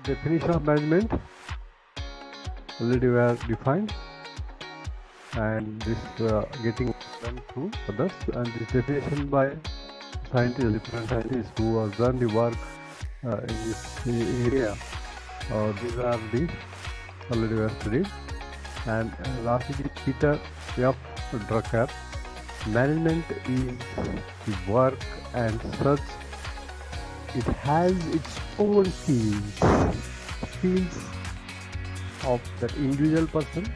definition of management already were defined, and this getting done through others, and this definition by scientists, different scientists who have done the work in this area. These are the already were studied. And lastly, Peter F. Drucker. Management is the work and such. It has its own fields of that individual person,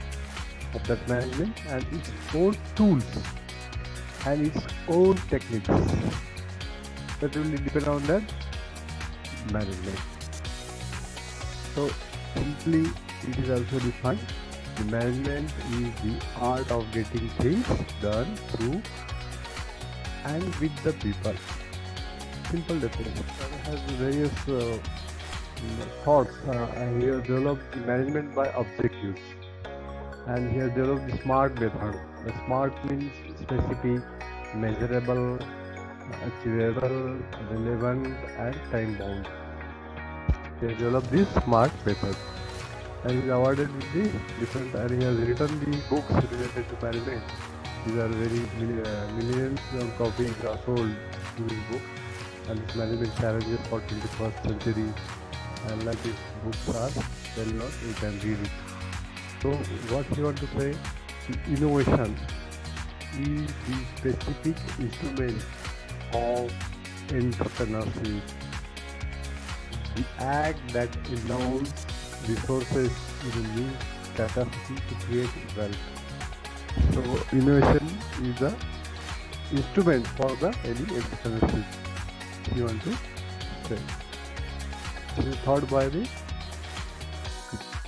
of that management, and its own tools and its own techniques. That will depend on that management. So simply, it is also defined. The management is the art of getting things done through and with the people. Simple definition. It has various thoughts. He has developed management by objectives, and he has developed the SMART method. The SMART means specific, measurable, achievable, relevant, and time bound. He has developed this SMART method, and he is awarded with the different, and he has written the books related to management. These are very millions of copies are sold in his book, and this management challenges for 21st century, and like these books are well known, you can read it. So what he want to say, innovation is the specific instrument of entrepreneurship, the act that allows resources in a new capacity to create wealth. So innovation is the instrument for the any entrepreneurship, you want to say. This is thought by the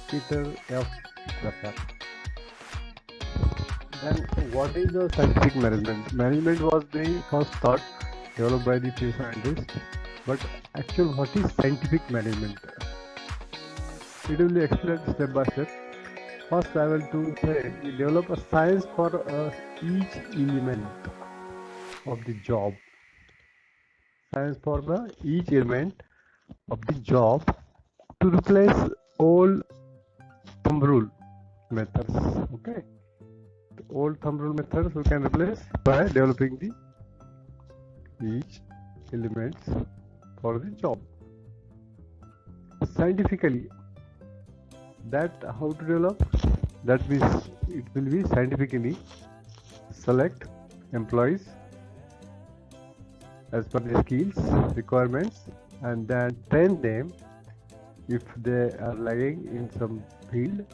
Peter F. Drucker. Then what is the scientific management? Management was the first thought developed by the few scientists, but actually what is scientific management? It will be explained step by step. First, I will to say we develop a science for each element of the job. Science for the each element of the job to replace old thumb rule methods. Okay, the old thumb rule methods we can replace by developing the each elements for the job scientifically. That how to develop? That means it will be scientifically select employees as per the skills requirements, and then train them if they are lagging in some field.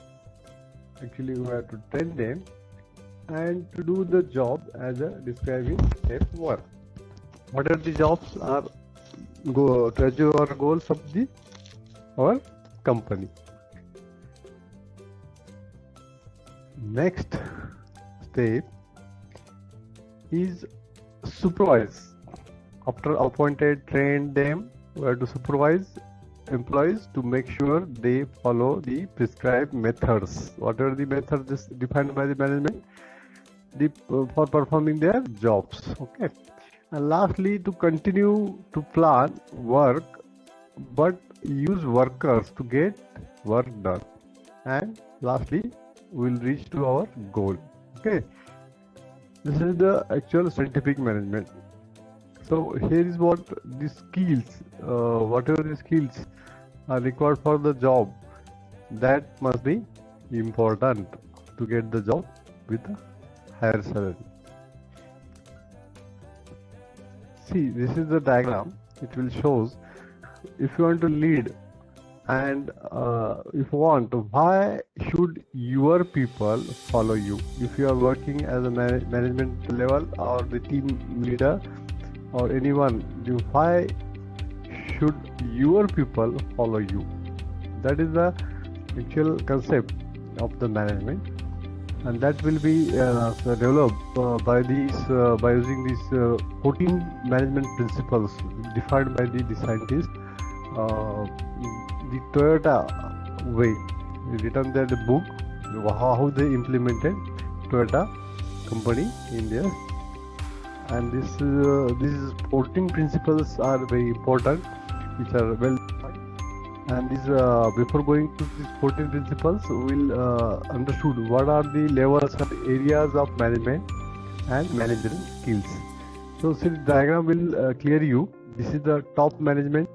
Actually, we have to train them and to do the job as a describing step work. What are the jobs are to achieve our goals of the our company. Next step is supervise. After appointed, train them. We have to supervise employees to make sure they follow the prescribed methods. What are the methods defined by the management? For performing their jobs. Okay. And lastly, to continue to plan work, but use workers to get work done. And lastly, we will reach to our goal. Okay. This is the actual scientific management. So here is what the skills, whatever the skills are required for the job, that must be important to get the job with a higher salary. See, this is the diagram. It will shows if you want to lead, and if you want, why should your people follow you? If you are working as a management level or the team leader or anyone, why should your people follow you? That is the actual concept of the management, and that will be developed by using these 14 management principles defined by the scientists. The Toyota way, written there the book, how they implemented Toyota company in India, and these 14 principles are very important, which are well defined, and this before going to these 14 principles, we'll understood what are the levels and areas of management and managerial skills. So this diagram will clear you. This is the top management,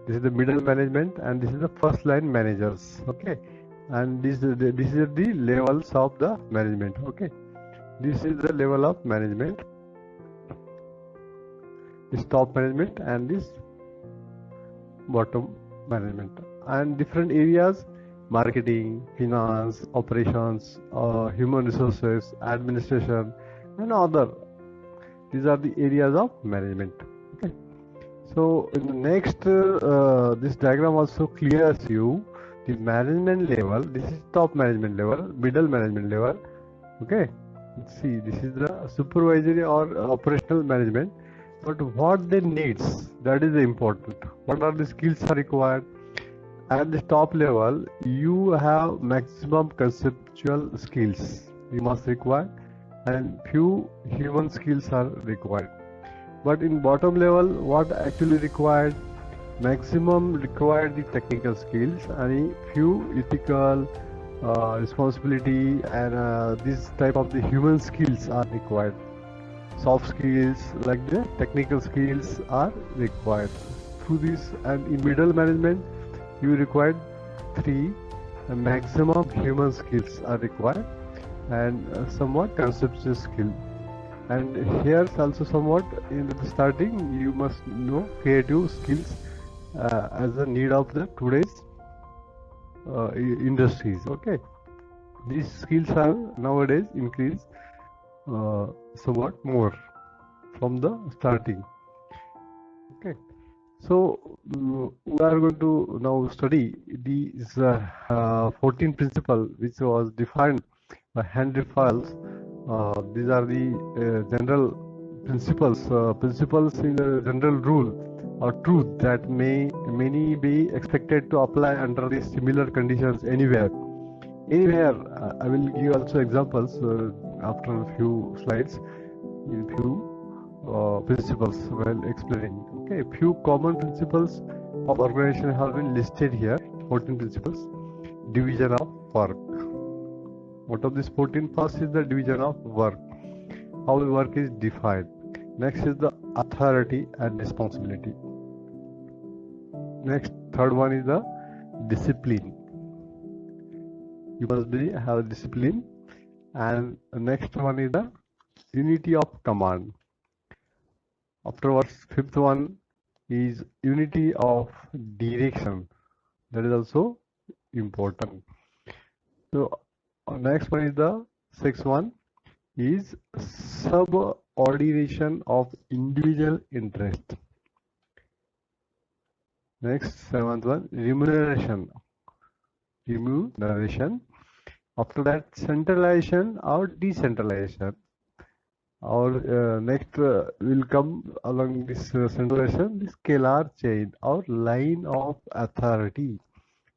this is the middle management, and this is the first line managers. Okay, and this is the levels of the management. Okay, this is the level of management, this top management and this bottom management, and different areas: marketing, finance, operations, human resources, administration, and other. These are the areas of management. Okay, so in the next this diagram also clears you the management level. This is top management level, middle management level. Okay, let's see, this is the supervisory or operational management. But what they needs, that is important. What are the skills are required? At the top level, you have maximum conceptual skills you must require, and few human skills are required. But in bottom level, what actually required? Maximum required the technical skills, and few ethical responsibility and this type of the human skills are required. Soft skills like the technical skills are required through this. And in middle management, you require 3 maximum human skills are required, and somewhat conceptual skill. And here also somewhat in the starting you must know creative skills as a need of the today's industries. Okay, these skills are nowadays increased somewhat more from the starting. Okay, so we are going to now study these 14 principles which was defined by Henry Fayol. These are the general principles in the general rule or truth that many be expected to apply under the similar conditions anywhere. I will give also examples after a few slides in few principles while explaining. Okay, few common principles of organization have been listed here. 14 principles. Division of work. What of this 14? First is the division of work. How the work is defined. Next is the authority and responsibility. Next, third one is the discipline. You must have discipline. And the next one is the unity of command. Afterwards, fifth one is unity of direction. That is also important. So next one is the sixth one is subordination of individual interest. Next, seventh one, remuneration. After that, centralization or decentralization. Or next will come along this centralization, this scalar chain or line of authority.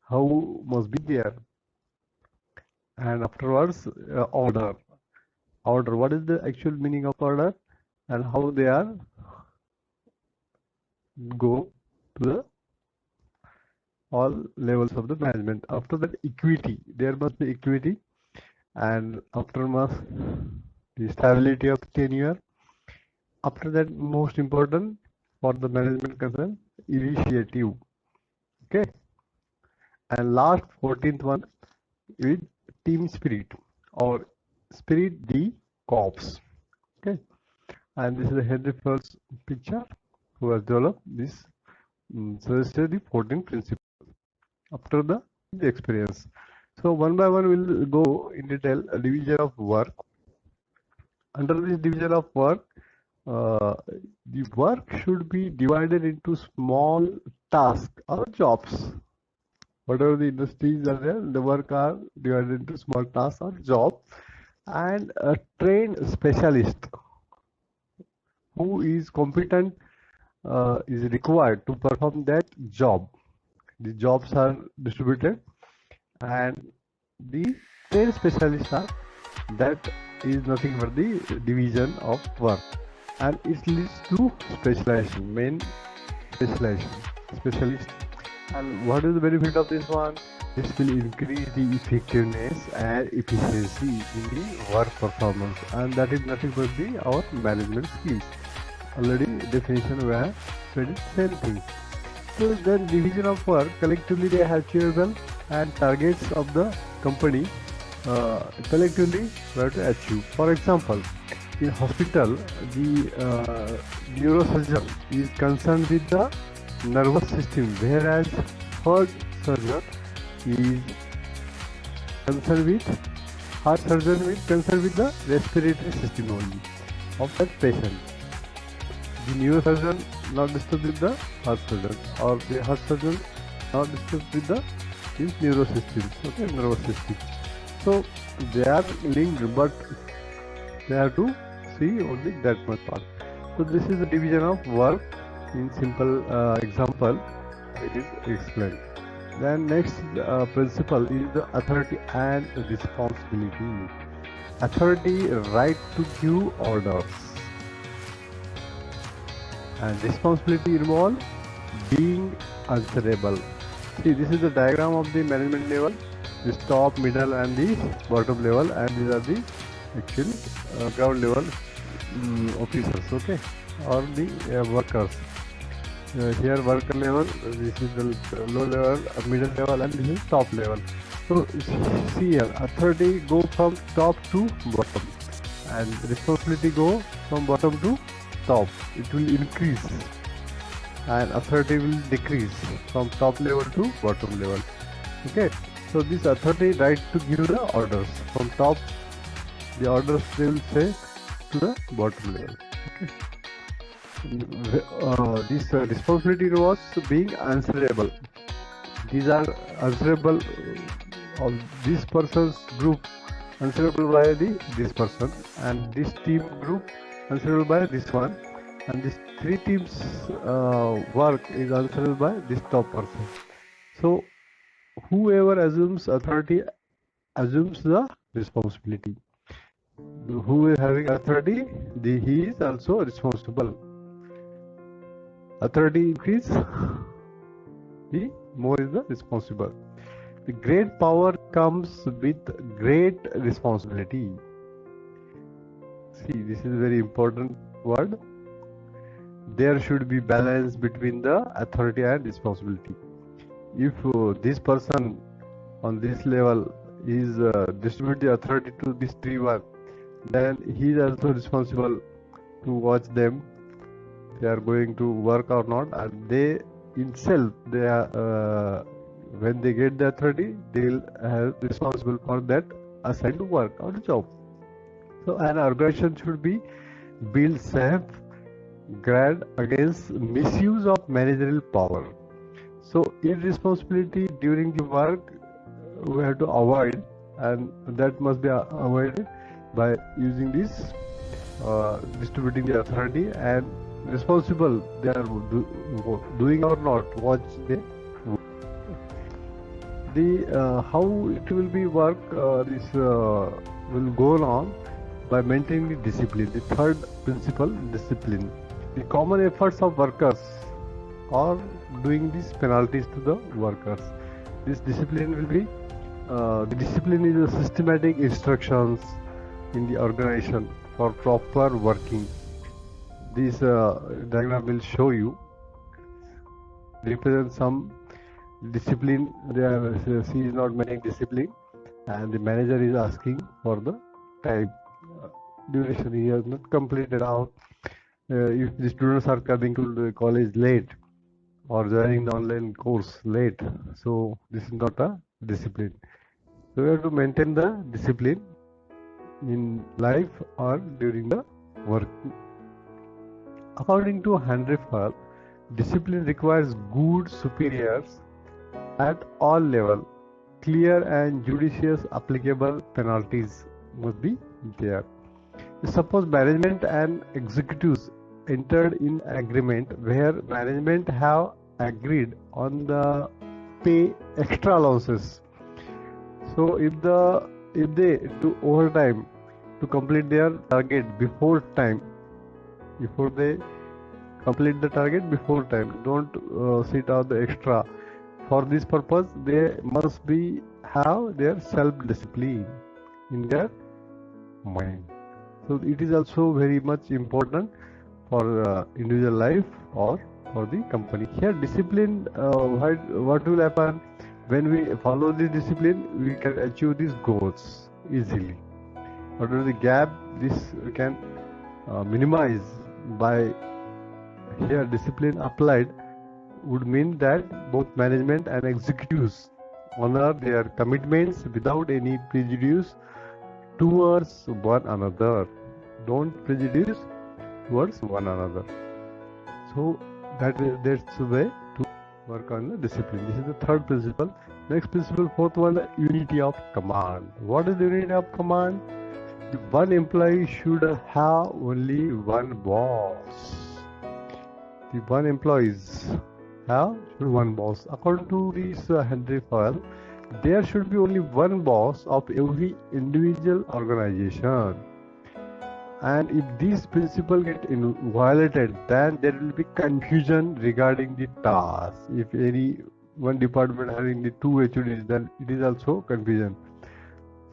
How must be there? And afterwards, order. Order. What is the actual meaning of order, and how they are go to the all levels of the management. After that, equity. There must be equity, and after must the stability of tenure. After that, most important for the management concern, initiative. Okay, and last 14th one is team spirit or spirit de corps. Okay, and this is the Henry Fayol's picture who has developed this. So this is the 14 principles after the experience. So one by one we'll go in detail. A division of work. Under this division of work, the work should be divided into small tasks or jobs. Whatever the industries are there, the work are divided into small tasks or jobs, and a trained specialist who is competent is required to perform that job. The jobs are distributed, and the trained specialists are, that is nothing but the division of work, and it leads to specialization, main specialization, specialist. And what is the benefit of this one? This will increase the effectiveness and efficiency in the work performance, and that is nothing but our management skills. Already definition we have said it same thing. So then division of work, collectively they have achievable and targets of the company collectively we have to achieve. For example, in hospital, the neurosurgeon is concerned with the nervous system, whereas heart surgeon is concerned with heart surgeon is concerned with the respiratory system only of that patient. The neurosurgeon not disturbed with the heart surgeon, or the heart surgeon not disturbed with the his neurosystems, okay, nervous system. So they are linked, but they have to see only that much part. So this is the division of work in simple example. It is explained. Then next principle is the authority and responsibility. Authority, right to give orders, and responsibility involve being answerable. See, this is the diagram of the management level. This top, middle, and the bottom level, and these are the actual ground level officers, okay, or the workers. Here worker level, this is the low level, middle level, and this is top level. So see here, authority go from top to bottom, and responsibility go from bottom to top. It will increase, and authority will decrease from top level to bottom level. Okay, so this authority right to give the orders from top, the orders they will say to the bottom level. Okay. This responsibility was being answerable. These are answerable of this person's group, answerable by this person, and this team group answerable by this one, and this three teams work is answerable by this top person. So whoever assumes authority assumes the responsibility. Who is having authority, he is also responsible. Authority increase, the more is the responsible. The great power comes with great responsibility. See, this is a very important word. There should be balance between the authority and responsibility. If this person on this level is distribute the authority to this three one, then he is also responsible to watch them, they are going to work or not, and they himself, they are when they get the authority, they will have responsible for that assigned work or job. So an organization should be built safe, guard against misuse of managerial power. So irresponsibility during the work we have to avoid, and that must be avoided by using this distributing the authority, and responsible they are doing or not, watch the how it will be work. This will go on by maintaining discipline. The third principle, discipline. The common efforts of workers or doing these penalties to the workers. This discipline will be the discipline is a systematic instructions in the organization for proper working. This diagram will show you, represent some discipline. She is not maintaining discipline, and the manager is asking for the time duration. He has not completed out. If the students are coming to the college late or joining the online course late, so this is not a discipline. So we have to maintain the discipline in life or during the work. According to Henry Ford, discipline requires good superiors at all levels. Clear and judicious applicable penalties must be there. Suppose management and executives entered in agreement where management have agreed on the pay extra allowances. So if they do overtime to complete their target before time, they complete the target before time, don't sit out the extra For this purpose, they must be have their self-discipline in their mind. So it is also very much important for individual life or for the company. Here, discipline. What will happen when we follow this discipline? We can achieve these goals easily. Whatever the gap, this we can minimize by here discipline applied would mean that both management and executives honor their commitments without any prejudice towards one another. Don't prejudice towards one another. So that's the way to work on the discipline. This is the third principle. Next principle, fourth one, unity of command. What is the unity of command? The one employee should have only one boss. The one employees have one boss. According to this Henry Fayol, there should be only one boss of every individual organization. And if this principle get violated, then there will be confusion regarding the task. If any one department having the two HODs, then it is also confusion.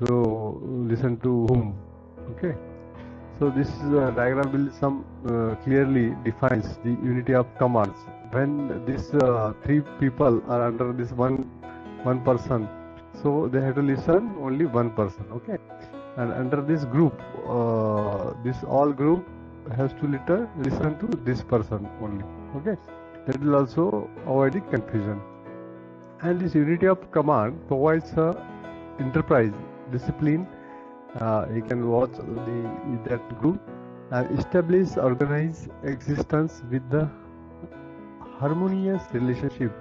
So listen to whom. Okay. So this diagram will clearly defines the unity of commands. When these three people are under this one person, so they have to listen only one person. Okay. And under this group, this all group has to listen to this person only. Okay, that will also avoid the confusion. And this unity of command provides a enterprise discipline. You can watch that group and establish organized existence with the harmonious relationship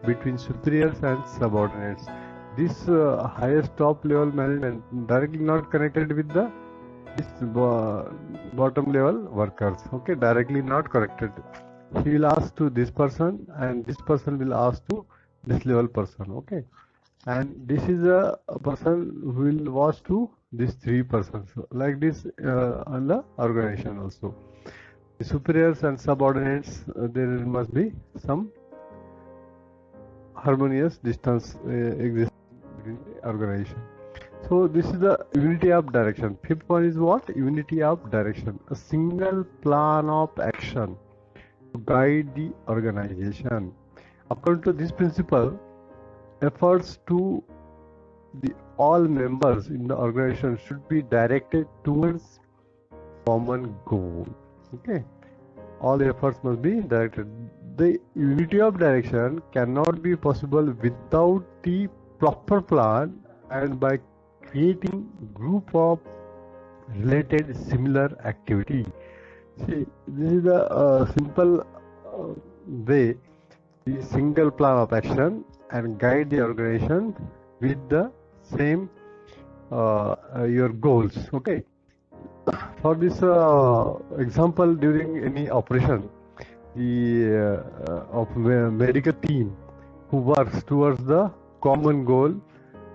between superiors and subordinates. This highest top level management directly not connected with this bottom level workers. Okay, directly not connected. He will ask to this person and this person will ask to this level person. Okay, and this is a person who will watch to these three persons. Like this on the organization also. The superiors and subordinates, there must be some harmonious distance exists between the organization. So this is the unity of direction. Fifth one is what? Unity of direction. A single plan of action to guide the organization. According to this principle, efforts to the all members in the organization should be directed towards common goal. Okay, all the efforts must be directed. The unity of direction cannot be possible without the proper plan and by creating group of related similar activity. See, this is a simple way, the single plan of action and guide the organization with the same your goals. Okay. For this example, during any operation, the of medical team who works towards the common goal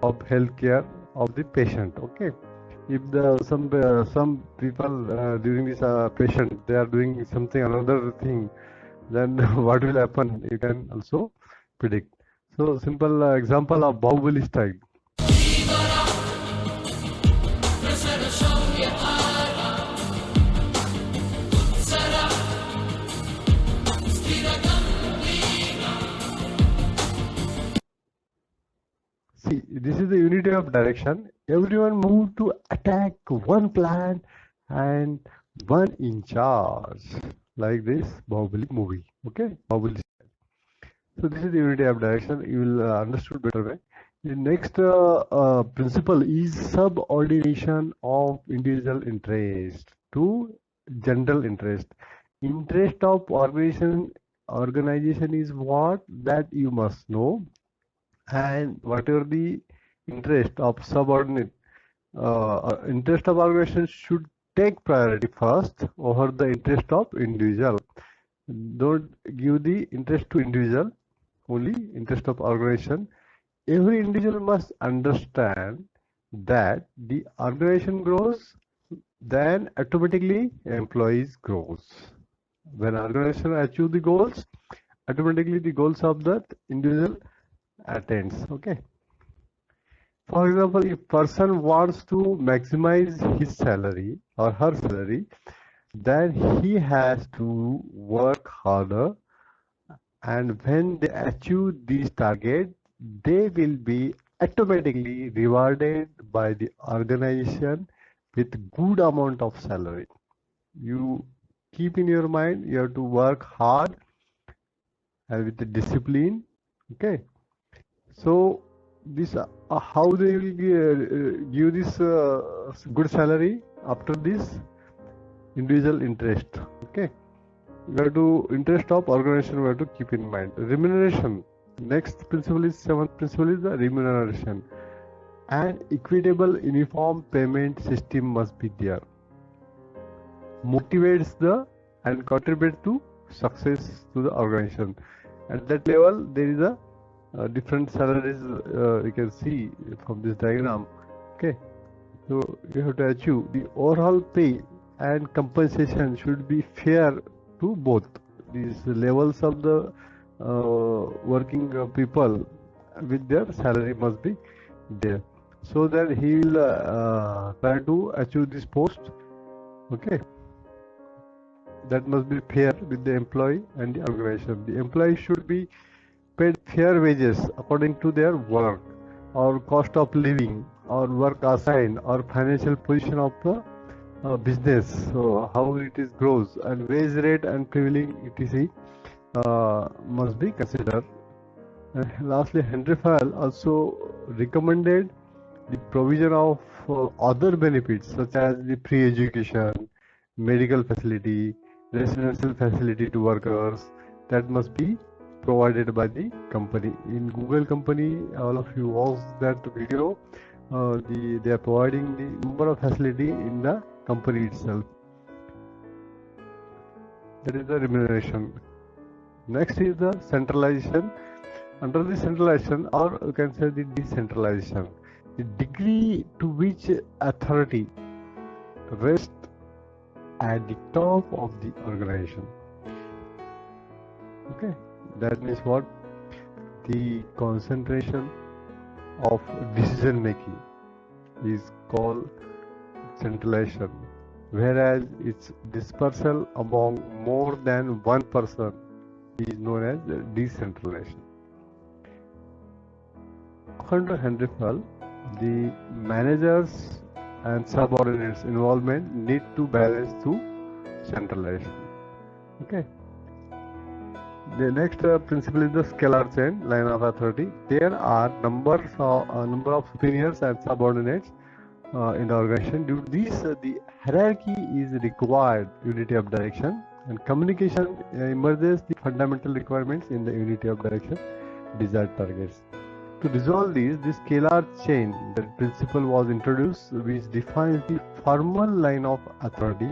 of healthcare of the patient. Okay, if some people during this patient they are doing something another thing, then what will happen? You can also predict. So simple example of Bahubali style. See, this is the unity of direction. Everyone move to attack one plan and one in charge. Like this Bahubali movie. Okay, Bahubali. So this is the unity of direction. You will understood better way. The next principle is subordination of individual interest to general interest. Interest of organization is what that you must know, and whatever the interest of subordinate, interest of organization should take priority first over the interest of individual. Don't give the interest to individual, only interest of organization. Every individual must understand that the organization grows, then automatically employees grows. When organization achieve the goals, automatically the goals of that individual attains. Okay. For example, if person wants to maximize his salary or her salary, then he has to work harder, and when they achieve these targets, they will be automatically rewarded by the organization with good amount of salary. You keep in your mind, you have to work hard and with the discipline. Okay. So this how they will give this good salary after this individual interest. Okay. You have to interest of organization we have to keep in mind. Remuneration. Next principle is seventh principle is the remuneration. An equitable uniform payment system must be there. Motivates the and contribute to success to the organization. At that level, there is a different salaries you can see from this diagram. Okay, so you have to achieve the overall pay and compensation should be fair to both these levels of the working people with their salary must be there, so that he will try to achieve this post. Okay, that must be fair with the employee and the organization. The employee should be paid fair wages according to their work or cost of living or work assigned or financial position of the business, so how it is grows, and wage rate and prevailing etc must be considered. Lastly, Henry Fayol also recommended the provision of other benefits such as the free education, medical facility, residential facility to workers that must be provided by the company. In Google company, all of you watch that video. They are providing the number of facility in the company itself. That is the remuneration. Next is the centralization. Under the centralization, or you can say the decentralization, the degree to which authority rests at the top of the organization. Okay, that means what? The concentration of decision making is called centralization, whereas its dispersal among more than one person is known as decentralization. According to Henry Fayol, the managers and subordinates involvement need to balance to centralization. Okay. The next principle is the scalar chain, line of authority. There are number of superiors and subordinates in the organization. Due to this, the hierarchy is required unity of direction, and communication emerges the fundamental requirements in the unity of direction desired targets. To resolve this scalar chain, the principle was introduced which defines the formal line of authority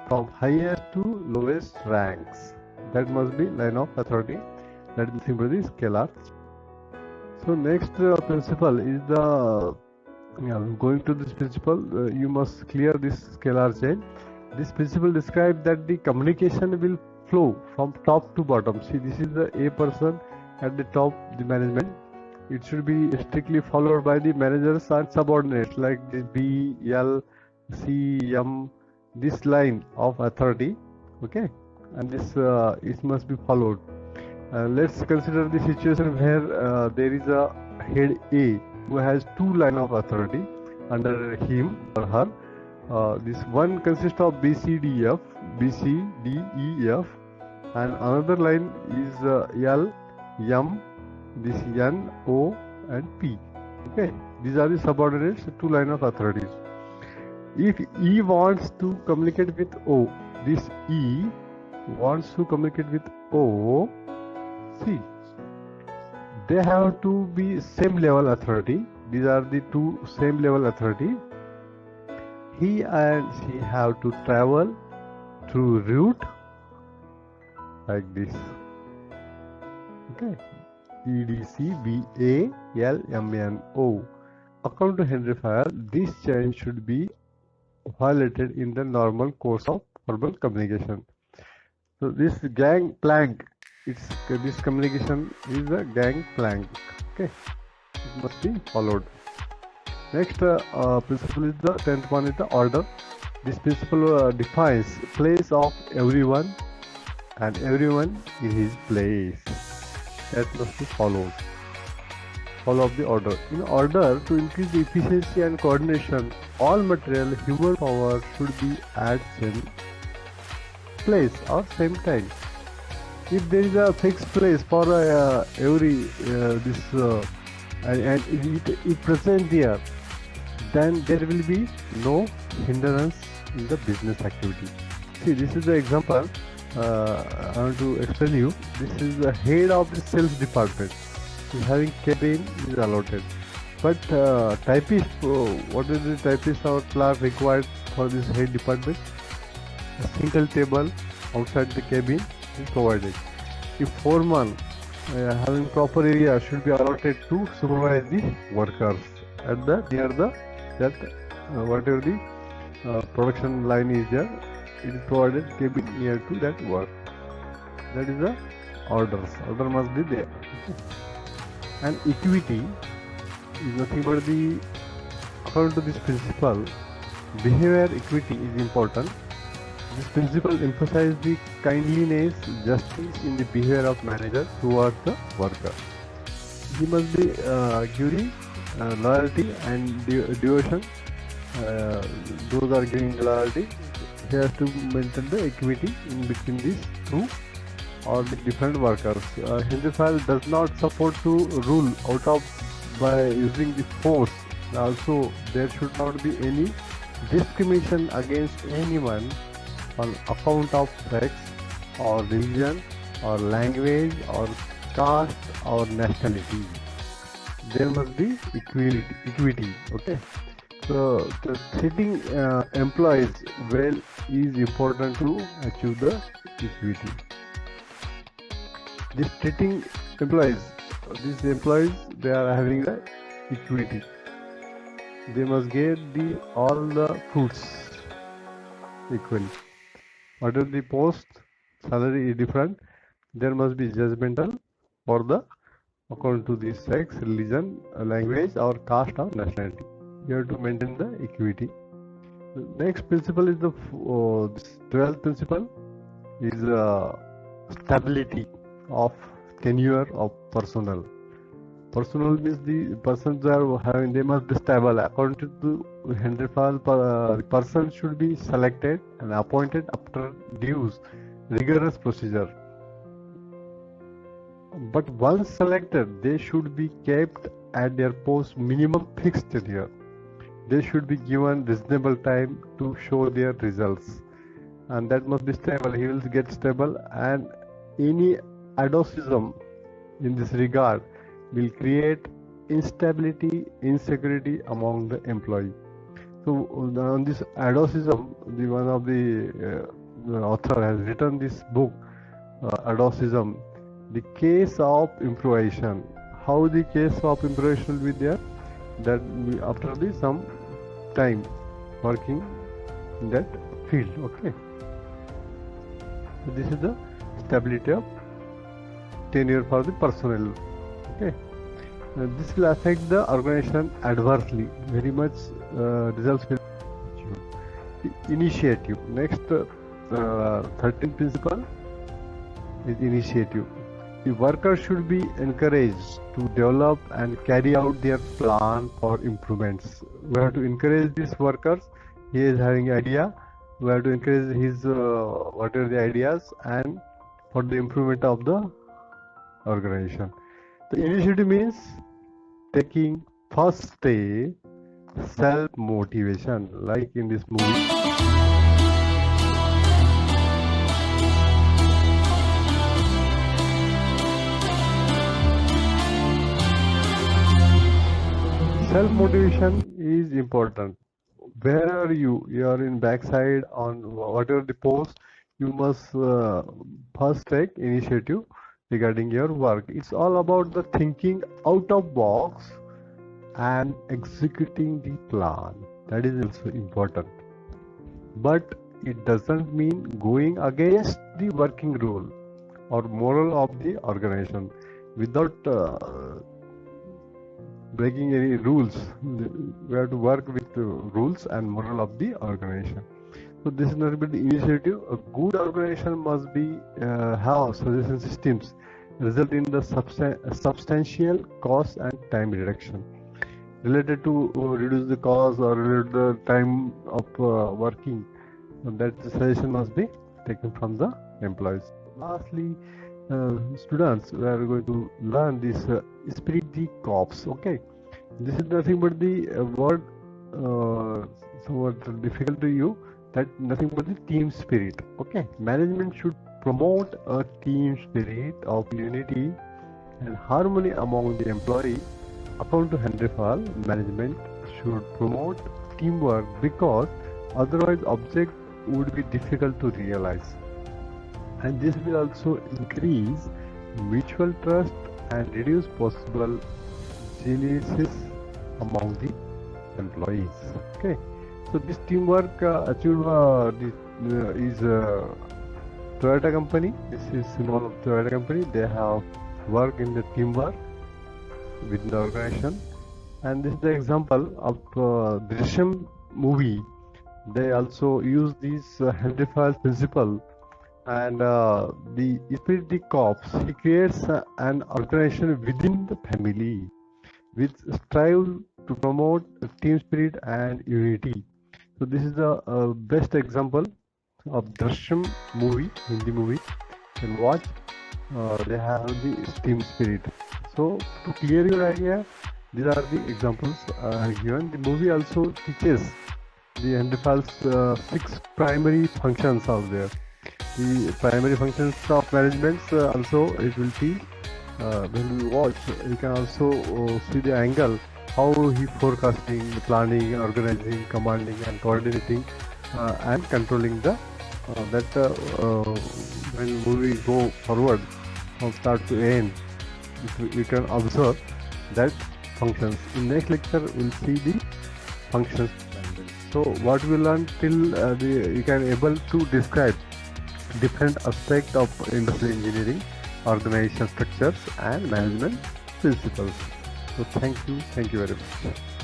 from highest to lowest ranks. That must be line of authority. That is simply the scalar. So next principle is the going to this principle, you must clear this scalar chain. This principle describes that the communication will flow from top to bottom. See, this is the A person at the top, the management. It should be strictly followed by the managers and subordinates like this B, L, C, M, this line of authority. Okay, and this it must be followed. Let's consider the situation where there is a head A who has two lines of authority under him or her. This one consists of B, C, D, F, B, C, D, E, F, and another line is L, M, this N, O, and P. Okay, these are the subordinates, two lines of authorities. If E wants to communicate with O, this E wants to communicate with O, see, they have to be same level authority. These are the two same level authority. He and she have to travel through route like this. Okay, E, D, C, B, A, L, M, N, O. According to Henry Fayol, this chain should be violated in the normal course of verbal communication. So this gang plank, this communication is a gang plank. Okay, it must be followed. Next principle is the 10th one is the order. This principle defines place of everyone and everyone in his place. That must be followed. Follow the order. In order to increase the efficiency and coordination, all material human power should be at same place or same time. If there is a fixed place for every this and it present there, then there will be no hindrance in the business activity. See, this is the example I want to explain you. This is the head of the sales department. Is having cabin is allotted, but typist, what is the typist or clerk required for this head department? A single table outside the cabin is provided. If foreman having proper area should be allotted to supervise the workers at the near the that whatever the production line is there, it is provided cabin near to that work. That is the orders. Order must be there. And equity is nothing but the, according to this principle, behavior equity is important. This principle emphasizes the kindliness, justice in the behavior of manager towards the worker. He must be giving loyalty and devotion. Those are giving loyalty. He has to maintain the equity in between these two or the different workers. Hinduphile does not support to rule out of by using the force. Also, there should not be any discrimination against anyone on account of sex or religion or language or caste or nationality. There must be equity. Okay. So the treating employees well is important to achieve the equity. This treating employees, these employees, they are having the equity. They must get all the fruits equally. Whatever the post, salary is different. There must be judgmental for the according to the sex, religion, language, or caste or nationality. You have to maintain the equity. The next principle is the 12th principle is stability of tenure of personnel. Personnel means the persons are having, they must be stable. According to Hinduphile, the person should be selected and appointed after due rigorous procedure. But once selected, they should be kept at their post minimum fixed tenure. They should be given reasonable time to show their results, and that must be stable. He will get stable, and any adosicism in this regard will create instability, insecurity among the employee. So on this adosicism, the one of the author has written this book, Adosicism, the case of improvisation. How the case of improvisation will be there? That after some time working in that field. Okay. So this is the stability of tenure for the personnel. Okay. This will affect the organization adversely. Very much results will initiative. Next 13th principle is initiative. The worker should be encouraged to develop and carry out their plan for improvements. We have to encourage these workers. He is having idea. We have to encourage his whatever the ideas and for the improvement of the organization. The initiative means taking first step, self-motivation, like in this movie. Self-motivation is important. Wherever you are in backside on whatever the post, you must first take initiative regarding your work. It's all about the thinking out of box and executing the plan. That is also important. But it doesn't mean going against the working rule or moral of the organization. Without breaking any rules. We have to work with the rules and moral of the organization. So this is not but the initiative. A good organization must be have suggestion systems result in the substantial cost and time reduction related to reduce the cost or related to the time of working. That the suggestion must be taken from the employees. Lastly, students, we are going to learn this spirit the corps. Okay, this is nothing but the word somewhat difficult to you. That nothing but the team spirit. Okay, management should promote a team spirit of unity and harmony among the employee. According to Henry Fall, management should promote teamwork because otherwise object would be difficult to realize, and this will also increase mutual trust and reduce possible jealousies among the employees. Okay, so this teamwork achieved is Toyota company. This is symbol of Toyota company. They have worked in the teamwork within the organization, and this is the example of Drishyam movie. They also use this Henry Fayol principle, and the spirit the corps. He creates an organization within the family which strive to promote team spirit and unity. So this is the best example of Drishyam movie, Hindi movie. You can watch. They have the team spirit. So to clear your idea, these are the examples I have given. The movie also teaches the Henry Fayol's 6 primary functions out there. The primary functions of management also it will teach. When we watch, you can also see the angle how he forecasting, planning, organizing, commanding, and coordinating, and controlling the when movie go forward from start to end, you can observe that functions. In next lecture, we'll see the functions. So what we learn till you can able to describe different aspects of industrial engineering, organization structures, and management principles. So thank you very much.